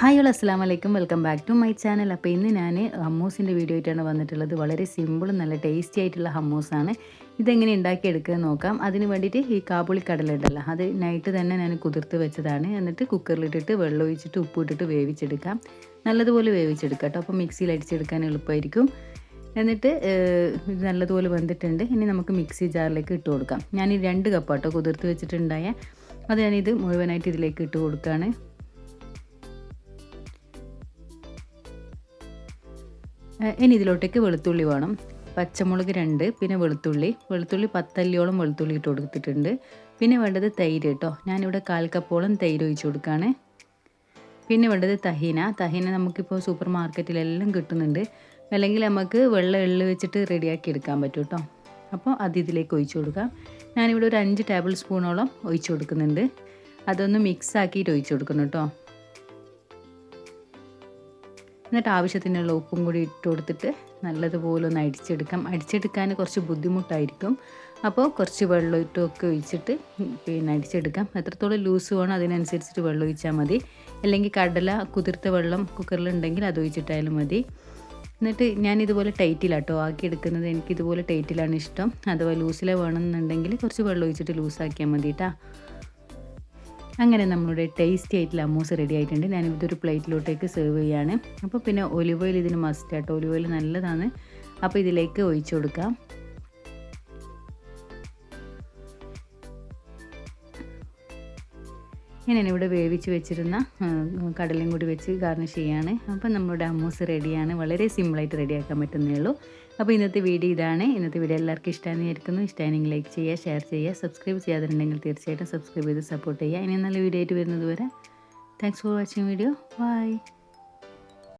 Hi hello അസ്സലാമു അലൈക്കും welcome back to my channel. അപ്പോൾ ഇന്ന് ഞാൻ ഹമ്മൂസിൻ്റെ വീഡിയോ ആയിട്ടാണ് വന്നിട്ടുള്ളത്. വളരെ സിമ്പിളും നല്ല ടേസ്റ്റി ആയിട്ടുള്ള ഹമ്മൂസാണ്. ഇതെങ്ങനെ ഉണ്ടാക്കിയെടുക്കുക നോക്കാം. അതിന് വേണ്ടിയിട്ട് ഈ കാബൂളി കടല ഉണ്ടല്ലോ, അത് നൈറ്റ് തന്നെ ഞാൻ കുതിർത്ത് വെച്ചതാണ്. എന്നിട്ട് കുക്കറിലിട്ടിട്ട് വെള്ളം ഒഴിച്ചിട്ട് ഉപ്പ് ഇട്ടിട്ട് വേവിച്ചെടുക്കാം. നല്ലതുപോലെ വേവിച്ചെടുക്കാം കേട്ടോ. അപ്പോൾ മിക്സിയിൽ അടിച്ചെടുക്കാൻ എളുപ്പമായിരിക്കും. എന്നിട്ട് ഇത് നല്ലതുപോലെ വെന്തിട്ടുണ്ട്. ഇനി നമുക്ക് മിക്സി ജാറിലേക്ക് ഇട്ട് കൊടുക്കാം. ഞാൻ ഈ 2 കപ്പാട്ടോ കുതിർത്ത് വെച്ചിട്ടുണ്ടായ അത് ഞാനിത് മുഴുവനായിട്ട് ഇതിലേക്ക് ഇട്ട് കൊടുക്കുകയാണ്. ഇനി ഇതിലോട്ടേക്ക് വെളുത്തുള്ളി വേണം. പച്ചമുളക് 2, പിന്നെ വെളുത്തുള്ളി 10 അല്ലിയോളം വെളുത്തുള്ളി ഇട്ട് കൊടുത്തിട്ടുണ്ട്. പിന്നെ വേണ്ടത് തൈര് കേട്ടോ. ഞാനിവിടെ 1/4 കപ്പോളം തൈര് ഒഴിച്ച് കൊടുക്കുകയാണ്. പിന്നെ വേണ്ടത് തഹീന നമുക്കിപ്പോൾ സൂപ്പർ മാർക്കറ്റിലെല്ലാം കിട്ടുന്നുണ്ട്. അല്ലെങ്കിൽ നമുക്ക് വെള്ള എള്ള് വെച്ചിട്ട് റെഡിയാക്കി എടുക്കാൻ പറ്റും കേട്ടോ. അപ്പോൾ അത് ഇതിലേക്ക് ഒഴിച്ച് കൊടുക്കാം. ഞാനിവിടെ ഒരു 5 ടേബിൾ സ്പൂണോളം ഒഴിച്ച് കൊടുക്കുന്നുണ്ട്. അതൊന്ന് മിക്സ് ആക്കിയിട്ട് ഒഴിച്ച് കൊടുക്കണം കേട്ടോ. എന്നിട്ട് ആവശ്യത്തിനുള്ള ഉപ്പും കൂടി ഇട്ട് കൊടുത്തിട്ട് നല്ലതുപോലെ ഒന്ന് അടിച്ചെടുക്കാൻ കുറച്ച് ബുദ്ധിമുട്ടായിരിക്കും. അപ്പോൾ കുറച്ച് വെള്ളം ഇട്ടൊക്കെ ഒഴിച്ചിട്ട് പിന്നെ അടിച്ചെടുക്കാം. എത്രത്തോളം ലൂസ് വേണോ അതിനനുസരിച്ചിട്ട് വെള്ളം ഒഴിച്ചാൽ മതി. അല്ലെങ്കിൽ കടല കുതിർത്ത വെള്ളം കുക്കറിലുണ്ടെങ്കിൽ അത് ഒഴിച്ചിട്ടായാലും മതി. എന്നിട്ട് ഞാനിതുപോലെ ടൈറ്റിലാട്ടോ ആക്കിയെടുക്കുന്നത്. എനിക്കിതുപോലെ ടൈറ്റിലാണ് ഇഷ്ടം. അഥവാ ലൂസിലെ വേണമെന്നുണ്ടെങ്കിൽ കുറച്ച് വെള്ളം ഒഴിച്ചിട്ട് ലൂസാക്കിയാൽ മതി കേട്ടോ. അങ്ങനെ നമ്മളുടെ ടേസ്റ്റി ആയിട്ടുള്ള ഹമ്മൂസ് റെഡി ആയിട്ടുണ്ട്. ഞാനിതൊരു പ്ലേറ്റിലോട്ടേക്ക് സെർവ് ചെയ്യാണ്. അപ്പോൾ പിന്നെ ഒലിവ് ഓയിൽ ഇതിന് മസ്റ്റ് ആട്ടോ. ഒലിവ് ഓയിൽ നല്ലതാണ്. അപ്പോൾ ഇതിലേക്ക് ഒഴിച്ചു കൊടുക്കാം. ഞാനിവിടെ വേവിച്ച് വെച്ചിരുന്ന കടലയും കൂടി വെച്ച് ഗാർണിഷ് ചെയ്യാണ്. അപ്പോൾ നമ്മുടെ ഹമ്മൂസ് റെഡിയാണ്. വളരെ സിമ്പിളായിട്ട് റെഡിയാക്കാൻ പറ്റുന്നേ ഉള്ളൂ. അപ്പോൾ ഇന്നത്തെ വീഡിയോ ഇതാണ്. ഇന്നത്തെ വീഡിയോ എല്ലാവർക്കും ഇഷ്ടമാണെന്ന് വിചാരിക്കുന്നു. ഇഷ്ടമാണെങ്കിൽ ലൈക്ക് ചെയ്യുക, ഷെയർ ചെയ്യുക, സബ്സ്ക്രൈബ് ചെയ്യാതിട്ടുണ്ടെങ്കിൽ തീർച്ചയായിട്ടും സബ്സ്ക്രൈബ് ചെയ്ത് സപ്പോർട്ട് ചെയ്യുക. ഇനി നല്ല വീഡിയോ ആയിട്ട് വരുന്നത് വരെ thanks for watching video. By.